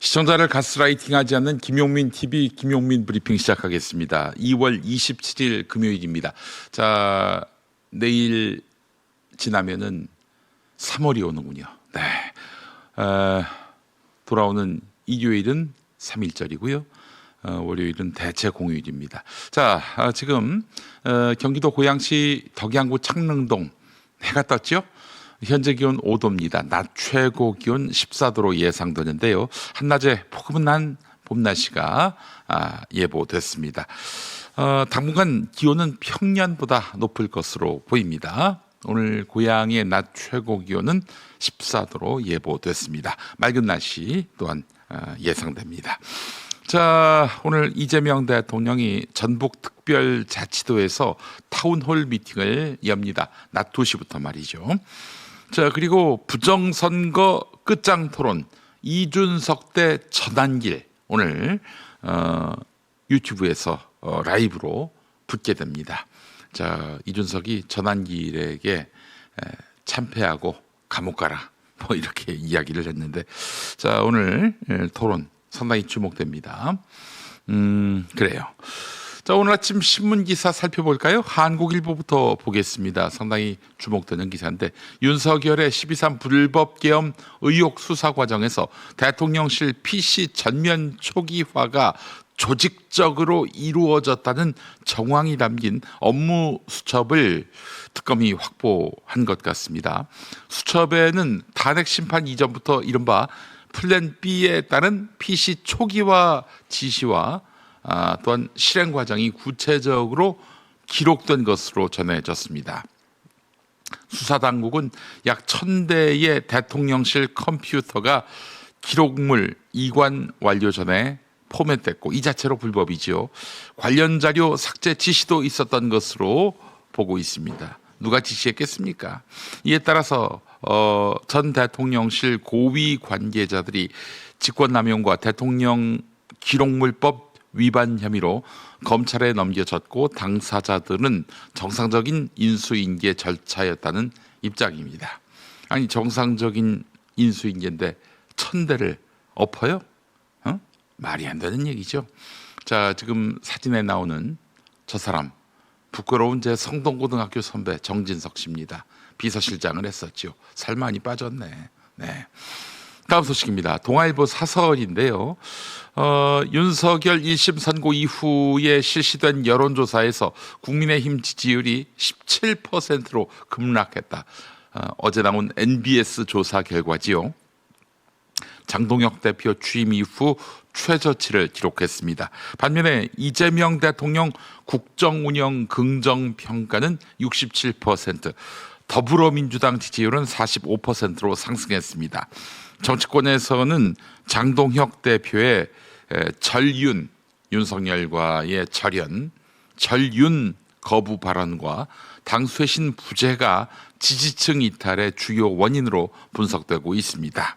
시청자를 가스라이팅하지 않는 김용민 TV 김용민 브리핑 시작하겠습니다. 2월 27일 금요일입니다. 자, 내일 지나면은 3월이 오는군요. 네. 돌아오는 일요일은 3일절이고요. 월요일은 대체 공휴일입니다. 자, 지금 경기도 고양시 덕양구 창릉동 해가 떴죠? 현재 기온 5도입니다. 낮 최고 기온 14도로 예상되는데요. 한낮에 포근한 봄 날씨가 예보됐습니다. 당분간 기온은 평년보다 높을 것으로 보입니다. 오늘 고양의 낮 최고 기온은 14도로 예보됐습니다. 맑은 날씨 또한 예상됩니다. 자, 오늘 이재명 대통령이 전북특별자치도에서 타운홀 미팅을 엽니다. 낮 2시부터 말이죠. 자, 그리고 부정선거 끝장 토론 이준석 대 전환길 오늘 유튜브에서 라이브로 붙게 됩니다. 자, 이준석이 전환길에게 참패하고 감옥 가라 뭐 이렇게 이야기를 했는데, 자, 오늘 토론 상당히 주목됩니다. 그래요. 자, 오늘 아침 신문 기사 살펴볼까요? 한국일보부터 보겠습니다. 상당히 주목되는 기사인데, 윤석열의 12.3 불법 계엄 의혹 수사 과정에서 대통령실 PC 전면 초기화가 조직적으로 이루어졌다는 정황이 담긴 업무 수첩을 특검이 확보한 것 같습니다. 수첩에는 탄핵 심판 이전부터 이른바 플랜 B에 따른 PC 초기화 지시와 또한 실행 과정이 구체적으로 기록된 것으로 전해졌습니다. 수사당국은 약 1000대의 대통령실 컴퓨터가 기록물 이관 완료 전에 포맷됐고, 이 자체로 불법이죠. 관련 자료 삭제 지시도 있었던 것으로 보고 있습니다. 누가 지시했겠습니까? 이에 따라서 전 대통령실 고위 관계자들이 직권남용과 대통령 기록물법 위반 혐의로 검찰에 넘겨졌고, 당사자들은 정상적인 인수인계 절차였다는 입장입니다. 아니, 정상적인 인수인계인데 1000대를 엎어요? 말이 안 되는 얘기죠. 자, 지금 사진에 나오는 저 사람, 부끄러운 제 성동고등학교 선배 정진석 씨입니다. 비서실장을 했었죠. 살 많이 빠졌네. 네. 다음 소식입니다. 동아일보 사설인데요. 윤석열 1심 선고 이후에 실시된 여론조사에서 국민의힘 지지율이 17%로 급락했다. 어제 나온 NBS 조사 결과지요. 장동혁 대표 취임 이후 최저치를 기록했습니다. 반면에 이재명 대통령 국정운영 긍정평가는 67%, 더불어민주당 지지율은 45%로 상승했습니다. 정치권에서는 장동혁 대표의 전륜, 윤석열과의 전륜 거부 발언과 당쇄신 부재가 지지층 이탈의 주요 원인으로 분석되고 있습니다.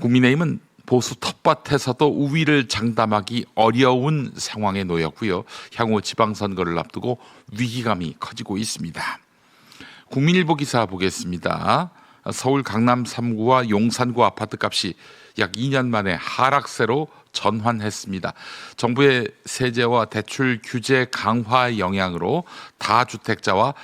국민의힘은 보수 텃밭에서도 우위를 장담하기 어려운 상황에 놓였고요. 향후 지방선거를 앞두고 위기감이 커지고 있습니다. 국민일보 기사 보겠습니다. 서울 강남 3구와 용산구 아파트값이 약 2년 만에 하락세로 전환했습니다. 정부의 세제와 대출 규제 강화 영향으로 다주택자와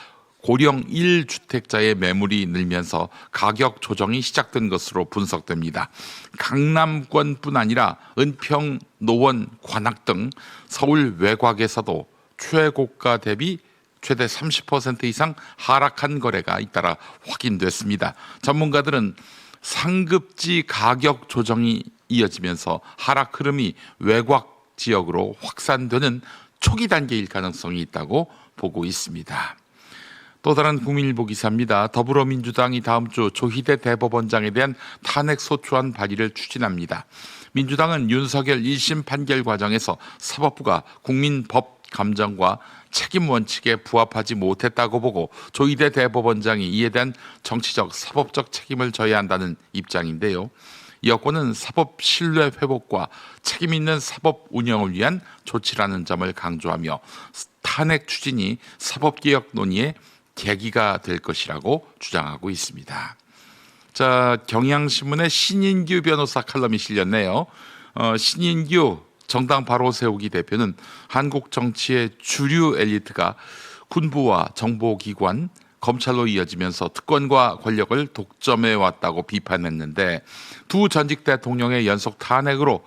고령 1주택자의 매물이 늘면서 가격 조정이 시작된 것으로 분석됩니다. 강남권뿐 아니라 은평, 노원, 관악 등 서울 외곽에서도 최고가 대비 최대 30% 이상 하락한 거래가 잇따라 확인됐습니다. 전문가들은 상급지 가격 조정이 이어지면서 하락 흐름이 외곽 지역으로 확산되는 초기 단계일 가능성이 있다고 보고 있습니다. 또 다른 국민일보 기사입니다. 더불어민주당이 다음 주 조희대 대법원장에 대한 탄핵소추안 발의를 추진합니다. 민주당은 윤석열 1심 판결 과정에서 사법부가 국민법감정과 책임 원칙에 부합하지 못했다고 보고 조희대 대법원장이 이에 대한 정치적, 사법적 책임을 져야 한다는 입장인데요. 여권은 사법 신뢰 회복과 책임 있는 사법 운영을 위한 조치라는 점을 강조하며 탄핵 추진이 사법개혁 논의에 계기가 될 것이라고 주장하고 있습니다. 자, 경향신문의 신인규 변호사 칼럼이 실렸네요. 신인규 정당 바로 세우기 대표는 한국 정치의 주류 엘리트가 군부와 정보기관, 검찰로 이어지면서 특권과 권력을 독점해 왔다고 비판했는데 두 전직 대통령의 연속 탄핵으로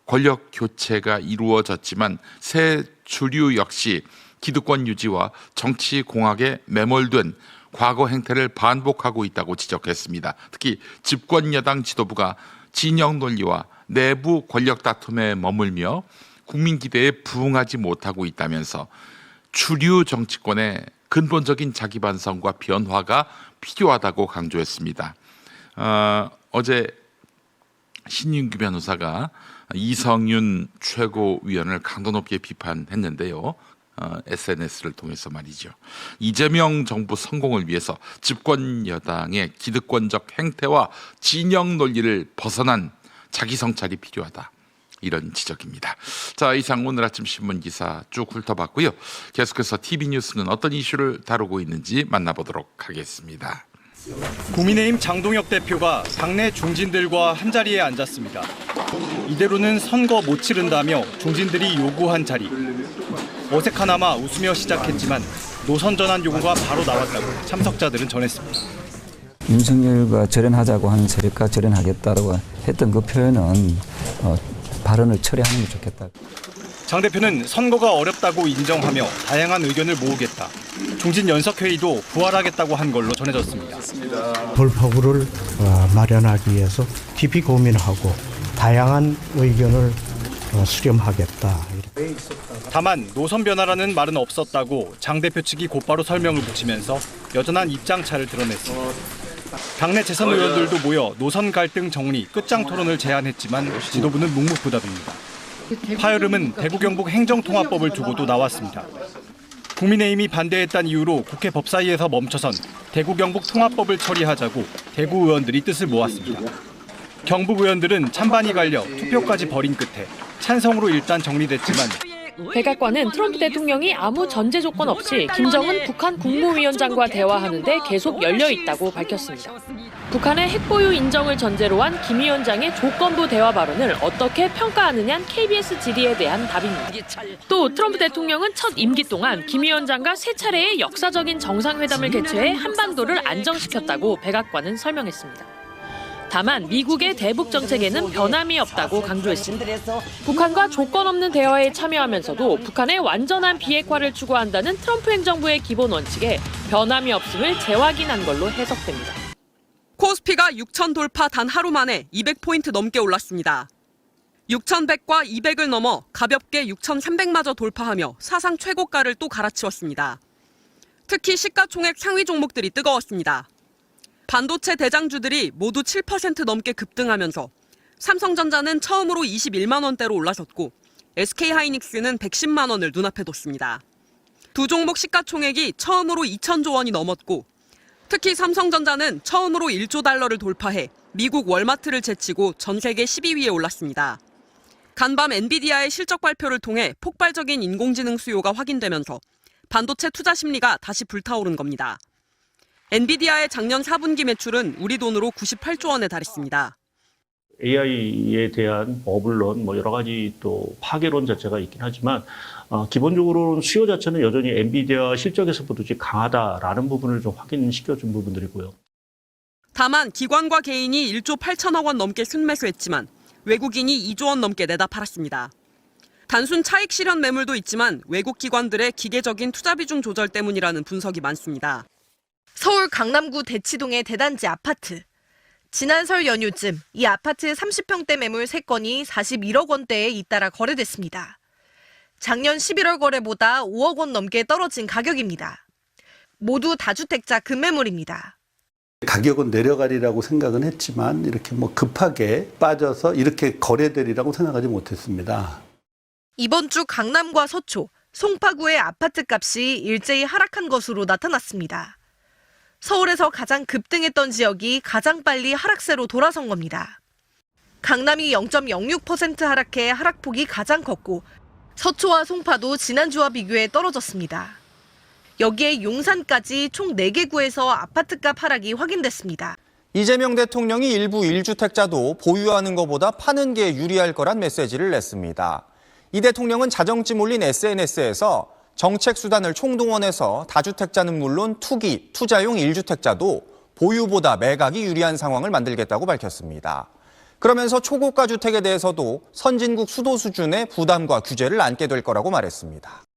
권력 교체가 이루어졌지만 새 주류 역시 기득권 유지와 정치 공학에 매몰된 과거 행태를 반복하고 있다고 지적했습니다. 특히 집권 여당 지도부가 진영 논리와 내부 권력 다툼에 머물며 국민 기대에 부응하지 못하고 있다면서 주류 정치권의 근본적인 자기 반성과 변화가 필요하다고 강조했습니다. 어제 신인규 변호사가 이성윤 최고위원을 강도 높게 비판했는데요. SNS를 통해서 말이죠. 이재명 정부 성공을 위해서 집권 여당의 기득권적 행태와 진영 논리를 벗어난 자기 성찰이 필요하다. 이런 지적입니다. 자, 이상 오늘 아침 신문 기사 쭉 훑어봤고요. 계속해서 TV뉴스는 어떤 이슈를 다루고 있는지 만나보도록 하겠습니다. 국민의힘 장동혁 대표가 당내 중진들과 한자리에 앉았습니다. 이대로는 선거 못 치른다며 중진들이 요구한 자리. 어색하나마 웃으며 시작했지만 노선 전환 요구가 바로 나왔다고 참석자들은 전했습니다. 윤석열과 절연하자고 하는 세력과 절연하겠다고 했던 그 표현은 발언을 처리하는 게 좋겠다. 장 대표는 선거가 어렵다고 인정하며 다양한 의견을 모으겠다. 중진 연석회의도 부활하겠다고 한 걸로 전해졌습니다. 돌파구를 마련하기 위해서 깊이 고민하고 다양한 의견을 수렴하겠다. 다만 노선 변화라는 말은 없었다고 장 대표 측이 곧바로 설명을 붙이면서 여전한 입장차를 드러냈습니다. 당내 재선 의원들도 모여 노선 갈등 정리 끝장 토론을 제안했지만 지도부는 묵묵부답입니다. 파열음은 대구 경북 행정통합법을 두고도 나왔습니다. 국민의힘이 반대했다는 이유로 국회 법사위에서 멈춰선 대구 경북 통합법을 처리하자고 대구 의원들이 뜻을 모았습니다. 경북 의원들은 찬반이 갈려 투표까지 벌인 끝에 찬성으로 일단 정리됐지만 백악관은 트럼프 대통령이 아무 전제 조건 없이 김정은 북한 국무위원장과 대화하는 데 계속 열려 있다고 밝혔습니다. 북한의 핵보유 인정을 전제로 한 김 위원장의 조건부 대화 발언을 어떻게 평가하느냐는 KBS 질의에 대한 답입니다. 또 트럼프 대통령은 첫 임기 동안 김 위원장과 세 차례의 역사적인 정상회담을 개최해 한반도를 안정시켰다고 백악관은 설명했습니다. 다만 미국의 대북 정책에는 변함이 없다고 강조했습니다. 북한과 조건 없는 대화에 참여하면서도 북한의 완전한 비핵화를 추구한다는 트럼프 행정부의 기본 원칙에 변함이 없음을 재확인한 걸로 해석됩니다. 코스피가 6천 돌파 단 하루 만에 200포인트 넘게 올랐습니다. 6,100과 200을 넘어 가볍게 6,300마저 돌파하며 사상 최고가를 또 갈아치웠습니다. 특히 시가총액 상위 종목들이 뜨거웠습니다. 반도체 대장주들이 모두 7% 넘게 급등하면서 삼성전자는 처음으로 21만 원대로 올라섰고 SK하이닉스는 110만 원을 눈앞에 뒀습니다. 두 종목 시가총액이 처음으로 2천조 원이 넘었고 특히 삼성전자는 처음으로 1조 달러를 돌파해 미국 월마트를 제치고 전 세계 12위에 올랐습니다. 간밤 엔비디아의 실적 발표를 통해 폭발적인 인공지능 수요가 확인되면서 반도체 투자 심리가 다시 불타오른 겁니다. 엔비디아의 작년 4분기 매출은 우리 돈으로 98조 원에 달했습니다. AI에 대한 버블론, 여러 가지 또 파괴론 자체가 있긴 하지만 기본적으로는 수요 자체는 여전히 엔비디아 실적에서 보듯이 강하다라는 부분을 좀 확인시켜준 부분들이고요. 다만 기관과 개인이 1조 8천억 원 넘게 순매수했지만 외국인이 2조 원 넘게 내다 팔았습니다. 단순 차익 실현 매물도 있지만 외국 기관들의 기계적인 투자 비중 조절 때문이라는 분석이 많습니다. 서울 강남구 대치동의 대단지 아파트. 지난 설 연휴쯤 이 아파트 30평대 매물 3건이 41억 원대에 잇따라 거래됐습니다. 작년 11월 거래보다 5억 원 넘게 떨어진 가격입니다. 모두 다주택자 급매물입니다. 가격은 내려가리라고 생각은 했지만 이렇게 급하게 빠져서 이렇게 거래되리라고 생각하지 못했습니다. 이번 주 강남과 서초, 송파구의 아파트 값이 일제히 하락한 것으로 나타났습니다. 서울에서 가장 급등했던 지역이 가장 빨리 하락세로 돌아선 겁니다. 강남이 0.06% 하락해 하락폭이 가장 컸고 서초와 송파도 지난주와 비교해 떨어졌습니다. 여기에 용산까지 총 4개 구에서 아파트값 하락이 확인됐습니다. 이재명 대통령이 일부 1주택자도 보유하는 것보다 파는 게 유리할 거란 메시지를 냈습니다. 이 대통령은 자정쯤 올린 SNS에서 정책 수단을 총동원해서 다주택자는 물론 투기, 투자용 1주택자도 보유보다 매각이 유리한 상황을 만들겠다고 밝혔습니다. 그러면서 초고가 주택에 대해서도 선진국 수도 수준의 부담과 규제를 안게 될 거라고 말했습니다.